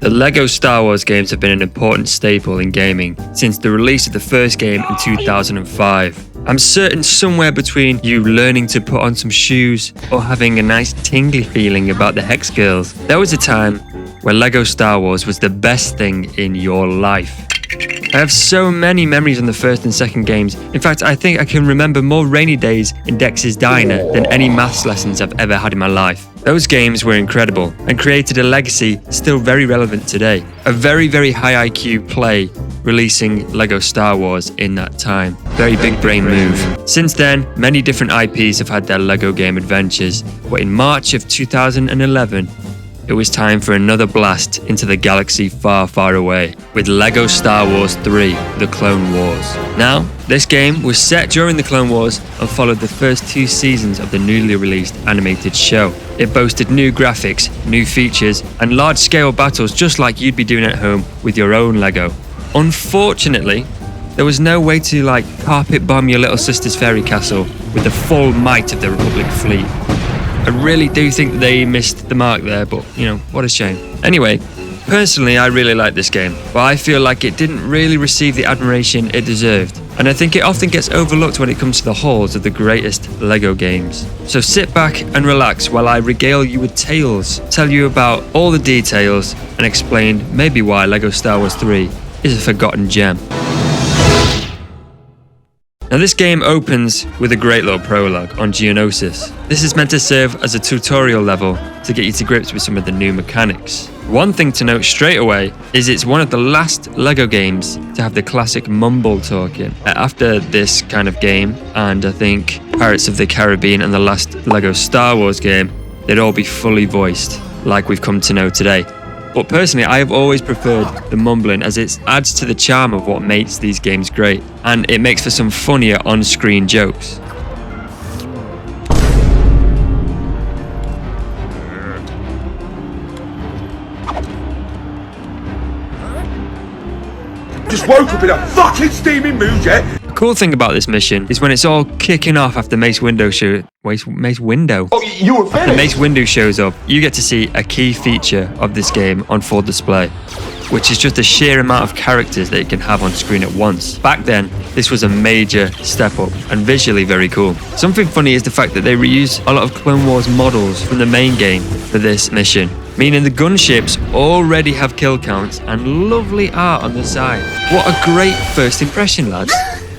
The LEGO Star Wars games have been an important staple in gaming since the release of the first game in 2005. I'm certain somewhere between you learning to put on some shoes or having a nice tingly feeling about the Hex Girls, there was a time where LEGO Star Wars was the best thing in your life. I have so many memories on the first and second games. In fact, I think I can remember more rainy days in Dex's Diner than any maths lessons I've ever had in my life. Those games were incredible and created a legacy still very relevant today. A very, very high IQ play releasing LEGO Star Wars in that time. Very big brain move. Since then, many different IPs have had their LEGO game adventures, but in March of 2011, it was time for another blast into the galaxy far, far away with LEGO Star Wars 3: The Clone Wars. Now, this game was set during the Clone Wars and followed the first 2 seasons of the newly released animated show. It boasted new graphics, new features, and large-scale battles just like you'd be doing at home with your own LEGO. Unfortunately, there was no way to carpet bomb your little sister's fairy castle with the full might of the Republic fleet. I really do think they missed the mark there, but what a shame. Anyway, personally I really like this game, but I feel like it didn't really receive the admiration it deserved. And I think it often gets overlooked when it comes to the halls of the greatest LEGO games. So sit back and relax while I regale you with tales, tell you about all the details, and explain maybe why LEGO Star Wars 3 is a forgotten gem. Now this game opens with a great little prologue on Geonosis. This is meant to serve as a tutorial level to get you to grips with some of the new mechanics. One thing to note straight away is it's one of the last LEGO games to have the classic mumble talking. After this kind of game, and I think Pirates of the Caribbean and the last LEGO Star Wars game, they'd all be fully voiced, like we've come to know today. But personally, I have always preferred the mumbling as it adds to the charm of what makes these games great, and it makes for some funnier on-screen jokes. Just woke up in a fucking steaming mood, yeah? The cool thing about this mission is when it's all kicking off after Mace Windu Oh, you were finished? The Mace Windu shows up, you get to see a key feature of this game on full display, which is just the sheer amount of characters that you can have on screen at once. Back then, this was a major step up and visually very cool. Something funny is the fact that they reuse a lot of Clone Wars models from the main game for this mission, meaning the gunships already have kill counts and lovely art on the side. What a great first impression, lads.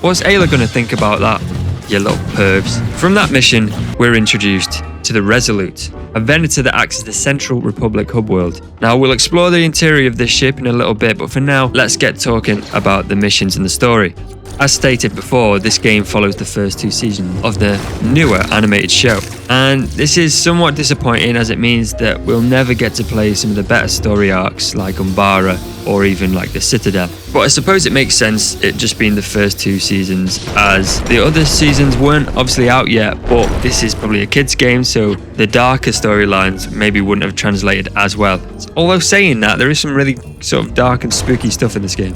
What's Ayla gonna think about that? You little pervs. From that mission, we're introduced to the Resolute, a Venator that acts as the Central Republic hub world. Now, we'll explore the interior of this ship in a little bit, but for now, let's get talking about the missions and the story. As stated before, this game follows the first 2 seasons of the newer animated show. And this is somewhat disappointing as it means that we'll never get to play some of the better story arcs like Umbara or even like the Citadel. But I suppose it makes sense it just being the first 2 seasons, as the other seasons weren't obviously out yet, but this is probably a kid's game, so the darker storylines maybe wouldn't have translated as well. Although saying that, there is some really sort of dark and spooky stuff in this game.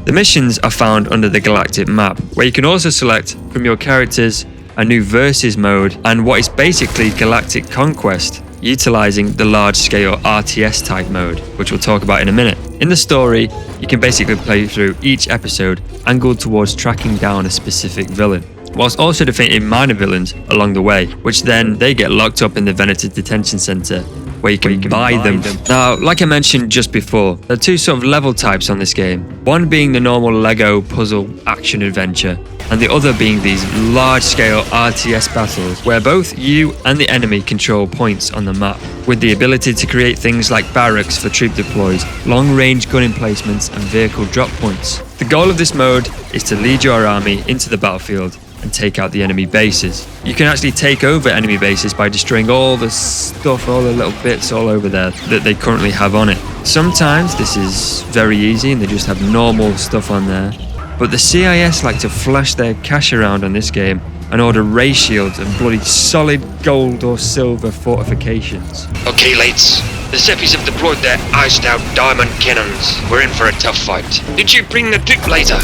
The missions are found under the galactic map, where you can also select from your characters a new versus mode and what is basically galactic conquest, utilizing the large-scale RTS type mode, which we'll talk about in a minute. In the story, you can basically play through each episode angled towards tracking down a specific villain, whilst also defeating minor villains along the way, which then they get locked up in the Venator detention center, where you can buy them. Now, like I mentioned just before, there are 2 sort of level types on this game. One being the normal LEGO puzzle action adventure, and the other being these large-scale RTS battles, where both you and the enemy control points on the map, with the ability to create things like barracks for troop deploys, long-range gun emplacements, and vehicle drop points. The goal of this mode is to lead your army into the battlefield and take out the enemy bases. You can actually take over enemy bases by destroying all the stuff, all the little bits all over there that they currently have on it. Sometimes this is very easy and they just have normal stuff on there, but the CIS like to flash their cash around on this game and order ray shields and bloody solid gold or silver fortifications. Okay, lates, The Zeppies have deployed their iced-out diamond cannons. We're in for a tough fight. Did you bring the drip laser?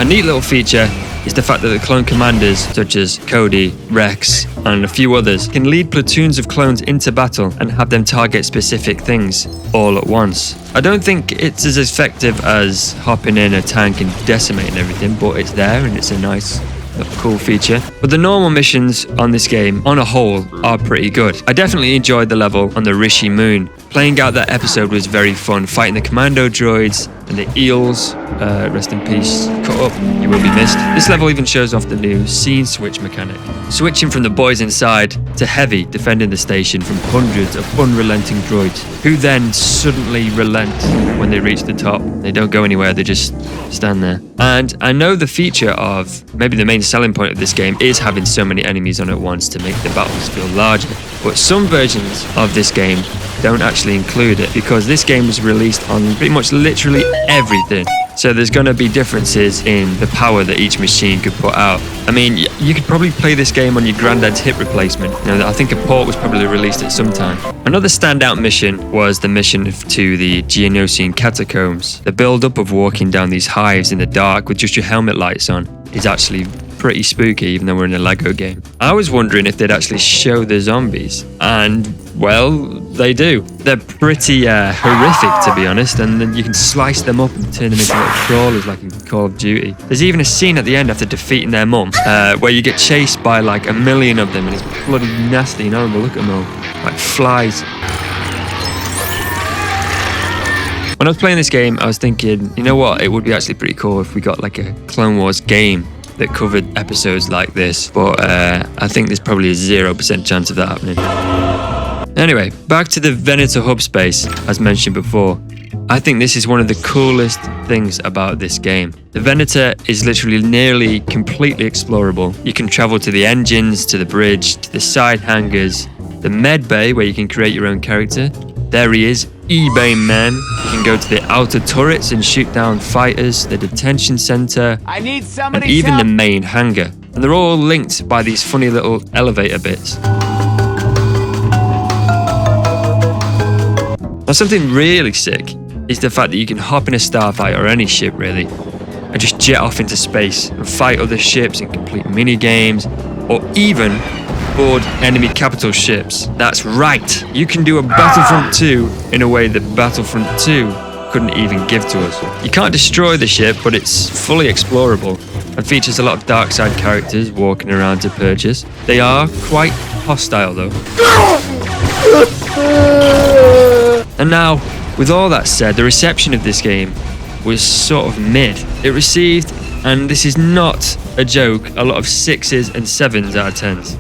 A neat little feature is the fact that the clone commanders, such as Cody, Rex, and a few others, can lead platoons of clones into battle and have them target specific things all at once. I don't think it's as effective as hopping in a tank and decimating everything, but it's there and it's a nice, cool feature. But the normal missions on this game, on a whole, are pretty good. I definitely enjoyed the level on the Rishi Moon. Playing out that episode was very fun, fighting the commando droids and the eels. Rest in peace. Cut up, you will be missed. This level even shows off the new scene switch mechanic. Switching from the boys inside to Heavy, defending the station from hundreds of unrelenting droids, who then suddenly relent when they reach the top. They don't go anywhere, they just stand there. And I know the feature of, maybe the main selling point of this game is having so many enemies on at once to make the battles feel larger. But some versions of this game don't actually include it, because this game was released on pretty much literally everything. So there's going to be differences in the power that each machine could put out. I mean, you could probably play this game on your granddad's hip replacement. You know, I think a port was probably released at some time. Another standout mission was the mission to the Geonosian catacombs. The build-up of walking down these hives in the dark with just your helmet lights on is actually pretty spooky, even though we're in a Lego game. I was wondering if they'd actually show the zombies, and well, they do. They're pretty horrific, to be honest, and then you can slice them up and turn them into little crawlers like in Call of Duty. There's even a scene at the end after defeating their mum where you get chased by like 1 million of them, and it's bloody nasty and horrible. Look at them all, like flies. When I was playing this game, I was thinking, you know what, it would be actually pretty cool if we got like a Clone Wars game that covered episodes like this, but I think there's probably a 0% chance of that happening. Anyway, back to the Venator hub space, as mentioned before. I think this is one of the coolest things about this game. The Venator is literally nearly completely explorable. You can travel to the engines, to the bridge, to the side hangars, the med bay where you can create your own character. There he is, eBay man. You can go to the outer turrets and shoot down fighters, the detention center, and even the main hangar. And they're all linked by these funny little elevator bits. Now, something really sick is the fact that you can hop in a starfighter or any ship really, and just jet off into space and fight other ships and complete mini games, or even board enemy capital ships. That's right, you can do a Battlefront 2 in a way that Battlefront 2 couldn't even give to us. You can't destroy the ship, but it's fully explorable and features a lot of dark side characters walking around to purchase. They are quite hostile though. And now, with all that said, the reception of this game was sort of mid. It received, and this is not a joke, a lot of 6s and 7s out of 10s.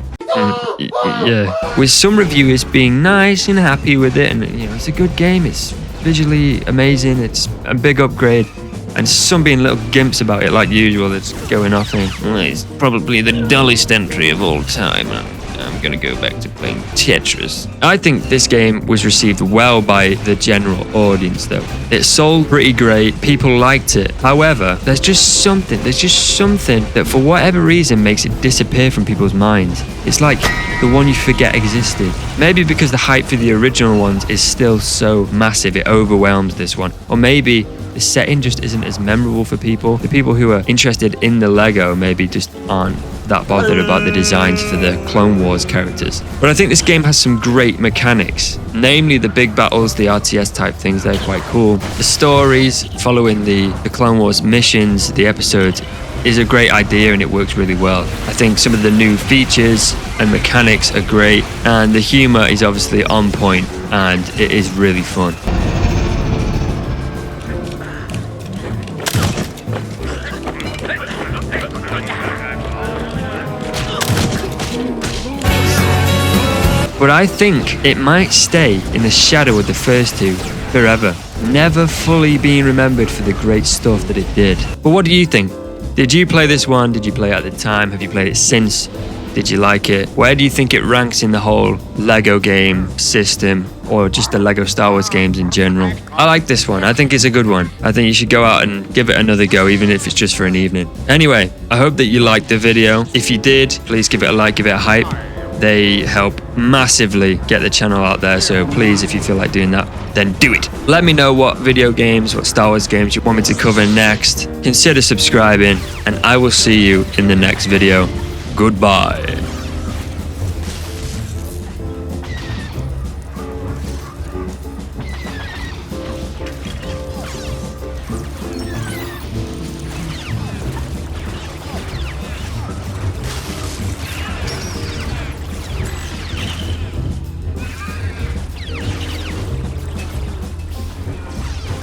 Yeah, with some reviewers being nice and happy with it, and you know, it's a good game, it's visually amazing, it's a big upgrade, and some being little gimps about it like usual. It's going off and it's probably the dullest entry of all time. I'm gonna go back to playing Tetris. I think this game was received well by the general audience though. It sold pretty great, people liked it. However, there's just something that for whatever reason makes it disappear from people's minds. It's like the one you forget existed. Maybe because the hype for the original ones is still so massive, it overwhelms this one. Or maybe the setting just isn't as memorable for people. The people who are interested in the Lego maybe just aren't that bothered about the designs for the Clone Wars characters. But I think this game has some great mechanics, namely the big battles, the RTS type things, they're quite cool. The stories following the Clone Wars missions, the episodes, is a great idea and it works really well. I think some of the new features and mechanics are great, and the humor is obviously on point and it is really fun. But I think it might stay in the shadow of the first two forever, never fully being remembered for the great stuff that it did. But what do you think? Did you play this one? Did you play it at the time? Have you played it since? Did you like it? Where do you think it ranks in the whole Lego game system, or just the Lego Star Wars games in general? I like this one. I think it's a good one. I think you should go out and give it another go, even if it's just for an evening. Anyway, I hope that you liked the video. If you did, please give it a like, give it a hype. They help massively get the channel out there. So please, if you feel like doing that, then do it. Let me know what video games, what Star Wars games you want me to cover next. Consider subscribing, and I will see you in the next video. Goodbye.